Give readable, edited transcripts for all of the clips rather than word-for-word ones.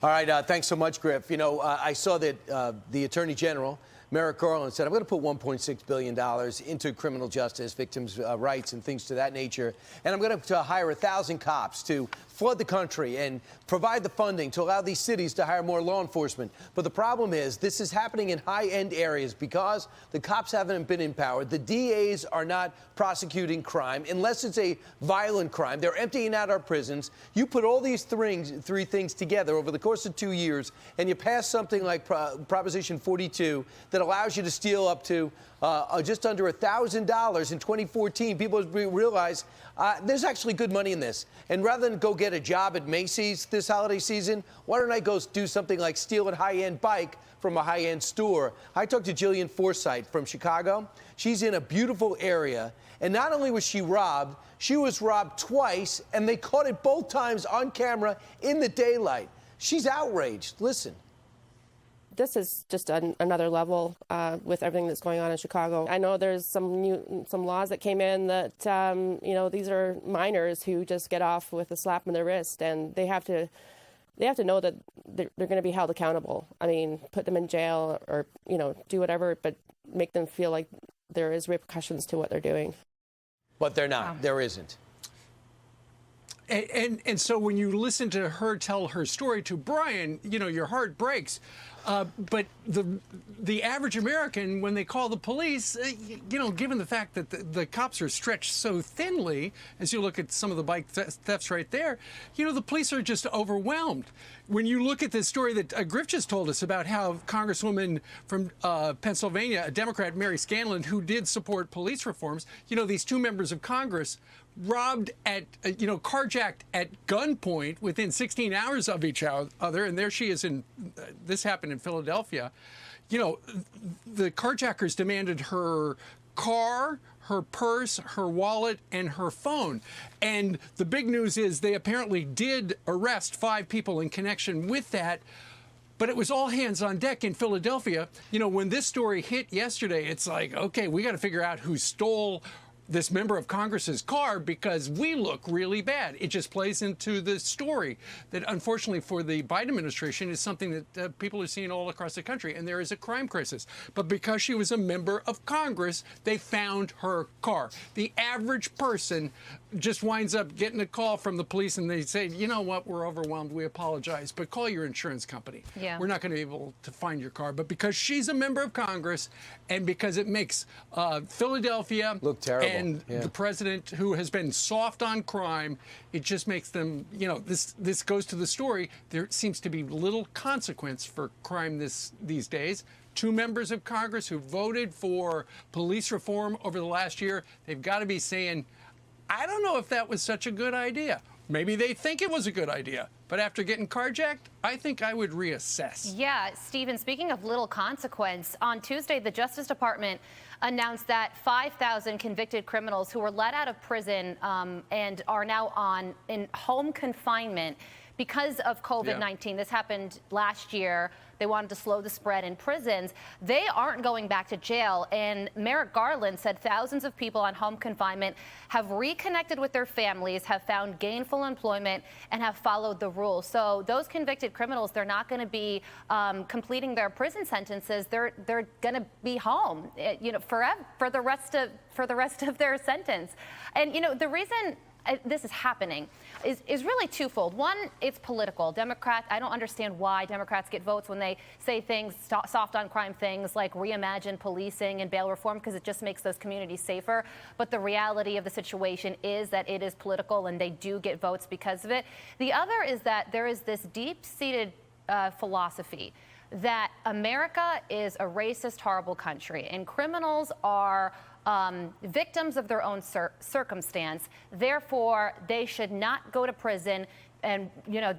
All right, thanks so much, Griff. You know, I saw that the Attorney General, Merrick Garland, said, I'm going to put $1.6 billion into criminal justice, victims' rights, and things to that nature. And I'm going to hire 1,000 cops to flood the country and provide the funding to allow these cities to hire more law enforcement. But the problem is this is happening in high-end areas because the cops haven't been empowered. The DAs are not prosecuting crime unless it's a violent crime. They're emptying out our prisons. You put all these three things together over the course of 2 years, and you pass something like Proposition 42 that allows you to steal up to just under $1,000 in 2014. People realize there's actually good money in this. And rather than go get a job at Macy's this holiday season, why don't I go do something like steal a high-end bike from a high-end store? I talked to Jillian Forsythe from Chicago. She's in a beautiful area. And not only was she was robbed twice, and they caught it both times on camera in the daylight. She's outraged. Listen. This is just another level with everything that's going on in Chicago. I know there's some laws that came in that, these are minors who just get off with a slap on their wrist, and they have to know that they're going to be held accountable. I mean, put them in jail or, do whatever, but make them feel like there is repercussions to what they're doing. But they're not. Wow. There isn't. And so when you listen to her tell her story to Brian, your heart breaks. But the average American, when they call the police, given the fact that the cops are stretched so thinly, as you look at some of the bike thefts right there, the police are just overwhelmed. When you look at this story that Griff just told us about how Congresswoman from Pennsylvania, a Democrat, Mary Scanlon, who did support police reforms, these two members of Congress robbed at, carjacked at gunpoint within 16 hours of each other. And there she is this happened in Philadelphia. The carjackers demanded her car, her purse, her wallet, and her phone. And the big news is they apparently did arrest 5 people in connection with that. But it was all hands on deck in Philadelphia. When this story hit yesterday, it's like, okay, we got to figure out who stole this member of Congress's car because we look really bad. It just plays into the story that, unfortunately for the Biden administration, is something that people are seeing all across the country, and there is a crime crisis. But because she was a member of Congress, they found her car. The average person just winds up getting a call from the police, and they say, you know what, we're overwhelmed, we apologize, but call your insurance company. Yeah. We're not going to be able to find your car. But because she's a member of Congress, and because it makes Philadelphia look terrible, and the president, who has been soft on crime, it just makes them, this goes to the story. There seems to be little consequence for crime these days. 2 members of Congress who voted for police reform over the last year, they've got to be saying, I don't know if that was such a good idea. Maybe they think it was a good idea. But after getting carjacked, I think I would reassess. Yeah, Stephen, speaking of little consequence, on Tuesday, the Justice Department announced that 5,000 convicted criminals who were let out of prison and are now in home confinement because of COVID-19. This happened last year. They wanted to slow the spread in prisons. They aren't going back to jail. And Merrick Garland said thousands of people on home confinement have reconnected with their families, have found gainful employment, and have followed the rules. So those convicted criminals, they're not going to be completing their prison sentences. They're going to be home, forever for the rest of their sentence. And the reason this is happening is really twofold. One, it's political. I don't understand why Democrats get votes when they say things, soft on crime things like reimagine policing and bail reform, because it just makes those communities safer. But the reality of the situation is that it is political, and they do get votes because of it. The other is that there is this deep-seated philosophy that America is a racist, horrible country, and criminals are victims of their own circumstance. Therefore, they should not go to prison, and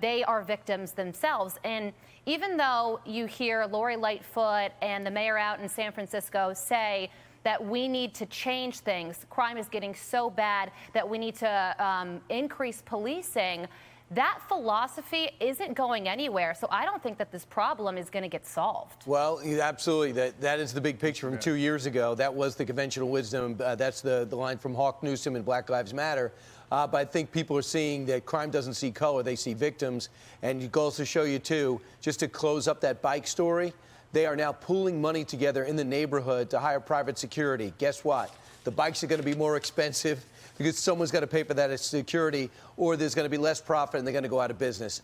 they are victims themselves. And even though you hear Lori Lightfoot and the mayor out in San Francisco say that we need to change things, crime is getting so bad that we need to increase policing, that philosophy isn't going anywhere. So I don't think that this problem is going to get solved. Well, absolutely. That is the big picture from 2 years ago. That was the conventional wisdom. That's the line from Hawk Newsom and Black Lives Matter. But I think people are seeing that crime doesn't see color, they see victims. And it goes to show you, too, just to close up that bike story, they are now pooling money together in the neighborhood to hire private security. Guess what? The bikes are going to be more expensive because someone's got to pay for that as security, or there's going to be less profit and they're going to go out of business.